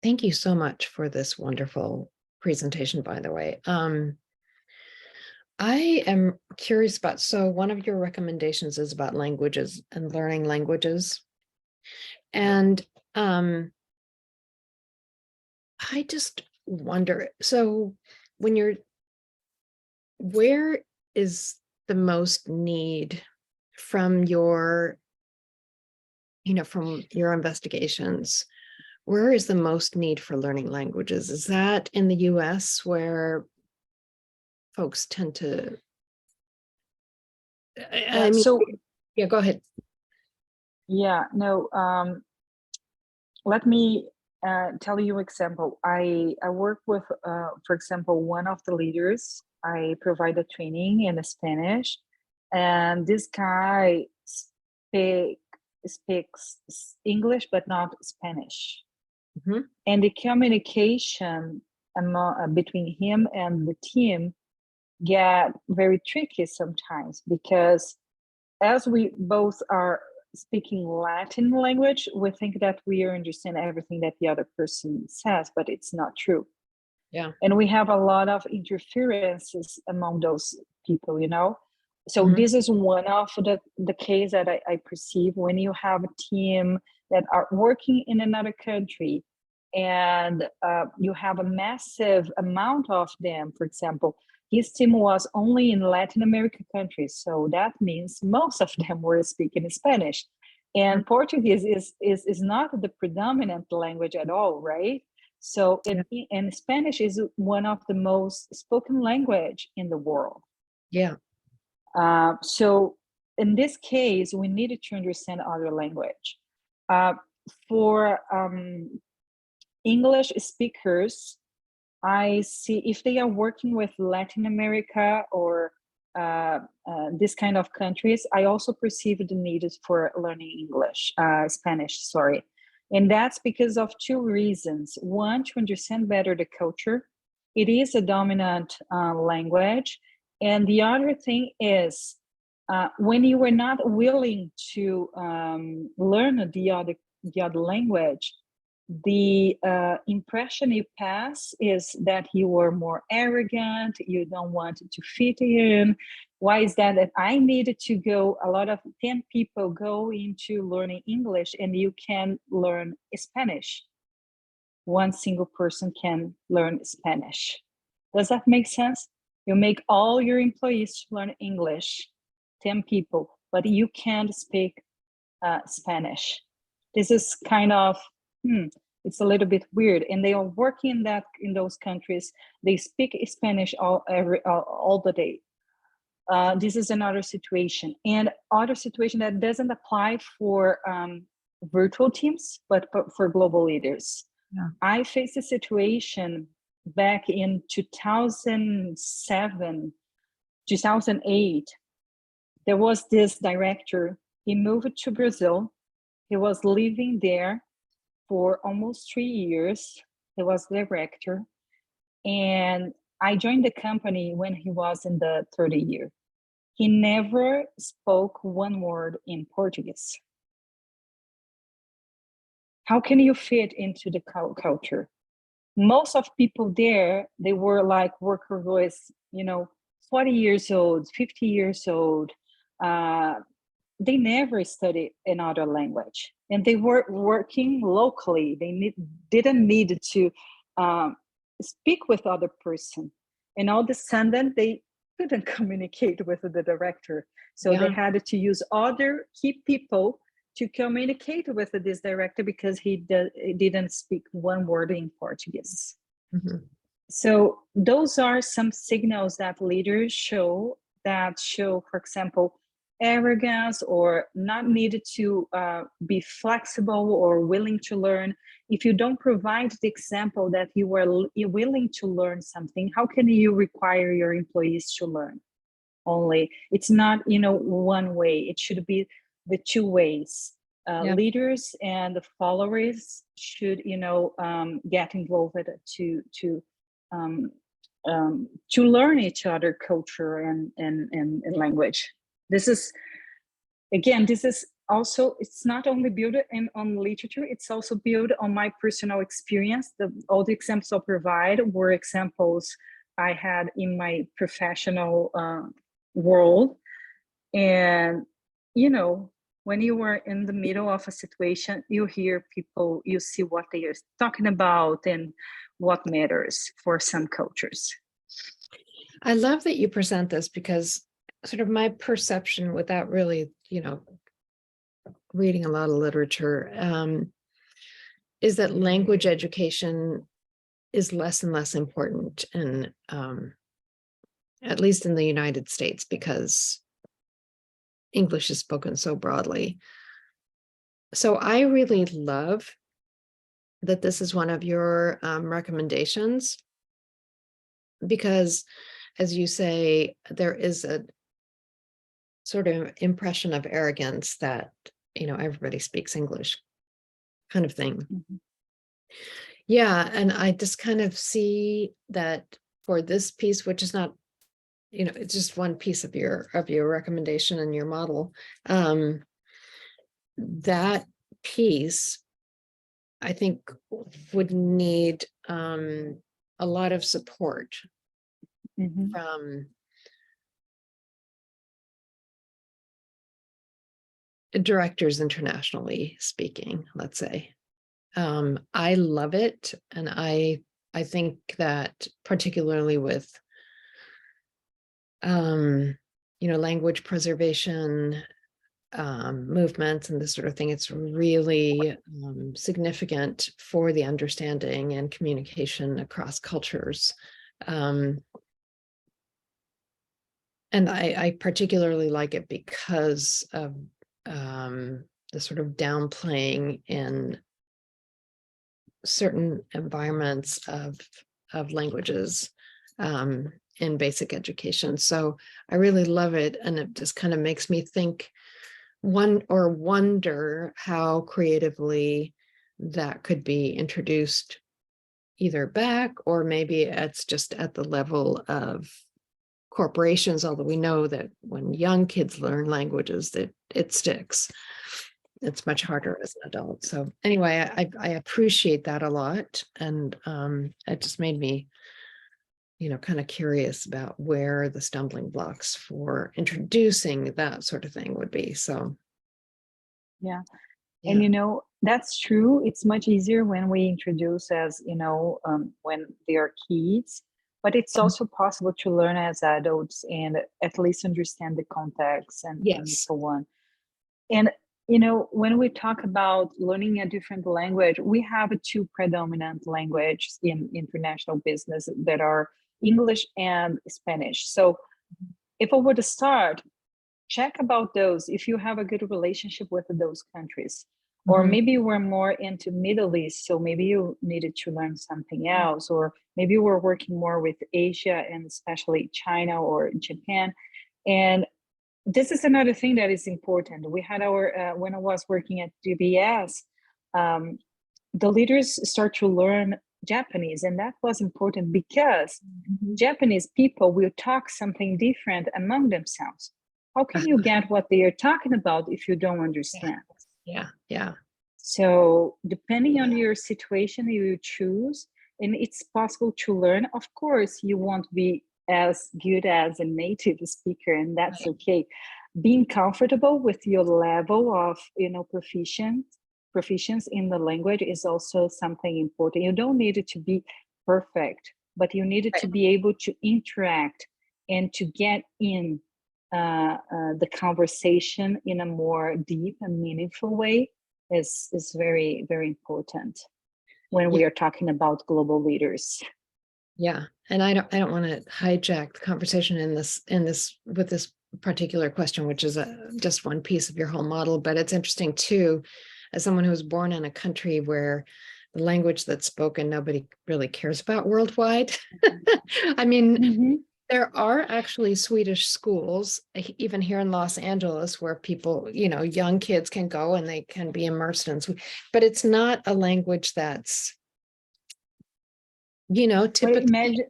thank you so much for this wonderful presentation, by the way. I am curious about, so one of your recommendations is about languages and learning languages. And I just wonder, so where is the most need from your investigations? Where is the most need for learning languages? Is that in the US, where folks tend to, I mean, So yeah, go ahead. yeah, no, let me tell you an example. I work with, for example, one of the leaders. I provide a training in Spanish, and this guy speaks English, but not Spanish. Mhm. And the communication between him and the team get very tricky sometimes, because as we both are speaking Latin language, we think that we understand everything that the other person says, but it's not true. Yeah. And we have a lot of interferences among those people, So Mhm. this is one of the case that I perceive when you have a team that are working in another country, and you have a massive amount of them. For example, his team was only in Latin American countries, so that means most of them were speaking Spanish. And Portuguese is not the predominant language at all, right? So, and Spanish is one of the most spoken language in the world. Yeah. So in this case, we needed to understand other language. For English speakers, I see if they are working with Latin America or this kind of countries, I also perceive the need for learning Spanish, sorry. And that's because of 2 reasons. One, to understand better the culture. It is a dominant language. And the other thing is, when you are not willing to learn the other language, the impression you pass is that you are more arrogant, you don't want to fit in. Why is that? That I needed to go, a lot of 10 people go into learning English, and you can learn Spanish. One single person can learn Spanish. Does that make sense? You make all your employees learn English, 10 people, but you can't speak Spanish. This is kind of, it's a little bit weird. And they are working in those countries. They speak Spanish all the day. This is another situation. And other situation that doesn't apply for virtual teams, but for global leaders. Yeah. I faced a situation back in 2007, 2008. There was this director. He moved to Brazil. He was living there, for almost 3 years. He was director, and I joined the company when he was in the third year. He never spoke one word in Portuguese. How can you fit into the culture? Most of people there, they were like worker voice, 40 years old, 50 years old. They never studied another language, and they were working locally. They didn't need to speak with other person, and all of a sudden they couldn't communicate with the director, so they had to use other key people to communicate with this director because he didn't speak one word in Portuguese. Mm-hmm. So those are some signals that leaders show, for example, arrogance or not needed to be flexible or willing to learn. If you don't provide the example that you are willing to learn something, how can you require your employees to learn? Only it's not, one way. It should be the two ways. Leaders and the followers should, get involved to learn each other culture and language. This is also, it's not only built on literature, it's also built on my personal experience. All the examples I provide were examples I had in my professional world. And, when you are in the middle of a situation, you hear people, you see what they are talking about and what matters for some cultures. I love that you present this, because sort of my perception, without really, reading a lot of literature, is that language education is less and less important, and at least in the United States, because English is spoken so broadly. So I really love that this is one of your recommendations, because, as you say, there is a sort of impression of arrogance that, everybody speaks English kind of thing. Mm-hmm. Yeah, and I just kind of see that for this piece, which is not, it's just one piece of your recommendation and your model, that piece, I think, would need a lot of support from directors internationally speaking, let's say. I love it, and I think that particularly with language preservation movements and this sort of thing, it's really significant for the understanding and communication across cultures. And I particularly like it because of the sort of downplaying in certain environments of languages in basic education. So I really love it, and it just kind of makes me think wonder how creatively that could be introduced either back, or maybe it's just at the level of corporations, although we know that when young kids learn languages, that it sticks. It's much harder as an adult. So anyway, I appreciate that a lot. And it just made me, kind of curious about where the stumbling blocks for introducing that sort of thing would be. So. Yeah. And, that's true. It's much easier when we introduce as, when they are kids, but it's also possible to learn as adults and at least understand the context and so on. And, when we talk about learning a different language, we have two predominant languages in international business that are English and Spanish. So if I were to start, check about those if you have a good relationship with those countries. Or maybe you were more into Middle East, so maybe you needed to learn something else, or maybe you were working more with Asia and especially China or Japan. And this is another thing that is important. We had our when I was working at DBS, the leaders start to learn Japanese, and that was important because Japanese people will talk something different among themselves. How can you get what they are talking about if you don't understand? Yeah. So depending on your situation, you choose, and it's possible to learn. Of course, you won't be as good as a native speaker, and that's okay. Being comfortable with your level of, proficiency in the language is also something important. You don't need it to be perfect, but you need it to be able to interact and to get in the conversation in a more deep and meaningful way is very, very important when we are talking about global leaders. Yeah, and I don't want to hijack the conversation with this particular question, which is just one piece of your whole model, but it's interesting too, as someone who was born in a country where the language that's spoken nobody really cares about worldwide. I mean, there are actually Swedish schools, even here in Los Angeles, where people, young kids can go and they can be immersed in Swedish, but it's not a language that's, typically.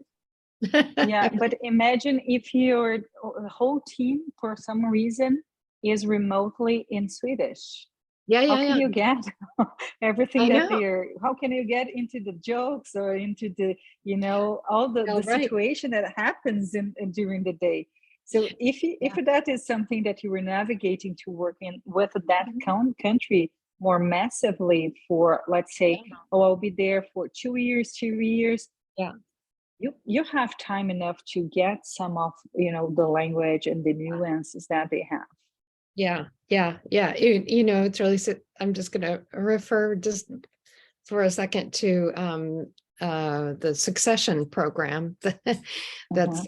But imagine if your whole team, for some reason, is remotely in Swedish. How can you get everything that they are? How can you get into the jokes or into the, all the situation that happens during the day? So if that is something that you were navigating to work in with that country more massively for, let's say, I'll be there for 2 years, 3 years. Yeah. You have time enough to get some of, the language and the nuances that they have. Yeah. It's really, I'm just going to refer just for a second to the Succession program that's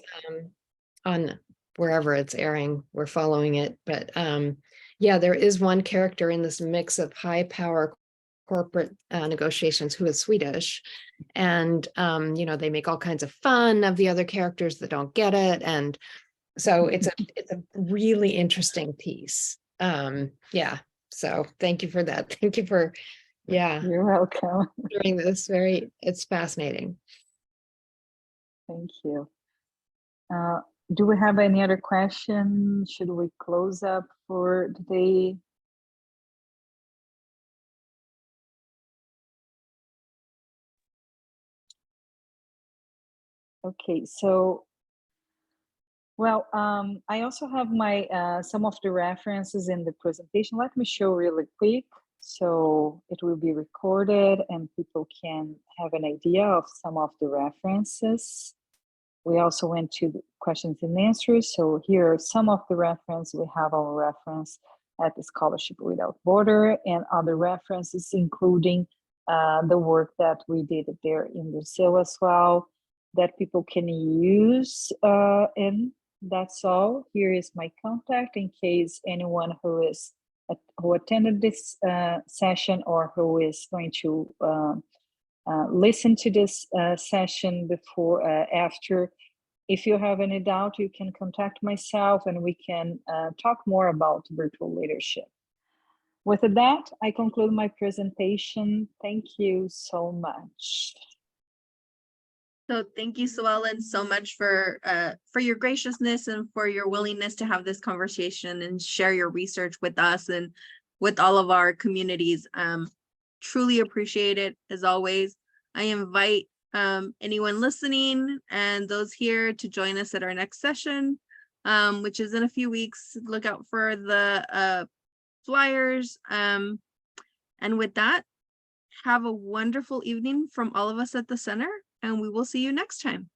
on wherever it's airing. We're following it, but there is one character in this mix of high power corporate negotiations who is Swedish, and they make all kinds of fun of the other characters that don't get it, and so it's a really interesting piece. So thank you for that. Thank you for you're welcome doing this. It's fascinating. Thank you. Do we have any other questions? Should we close up for the day? Okay, so I also have my some of the references in the presentation. Let me show really quick. So it will be recorded and people can have an idea of some of the references. We also went to the questions and answers. So here are some of the references. We have our reference at the Scholarship Without Border and other references, including the work that we did there in Brazil as well, that people can use. And that's all. Here is my contact in case anyone who attended this session or who is going to listen to this session before, after. If you have any doubt, you can contact myself and we can talk more about virtual leadership. With that, I conclude my presentation. Thank you so much. So thank you, Suelen, so much for your graciousness and for your willingness to have this conversation and share your research with us and with all of our communities. Truly appreciate it, as always. I invite anyone listening and those here to join us at our next session, which is in a few weeks. Look out for the flyers. And with that, have a wonderful evening from all of us at the center, and we will see you next time.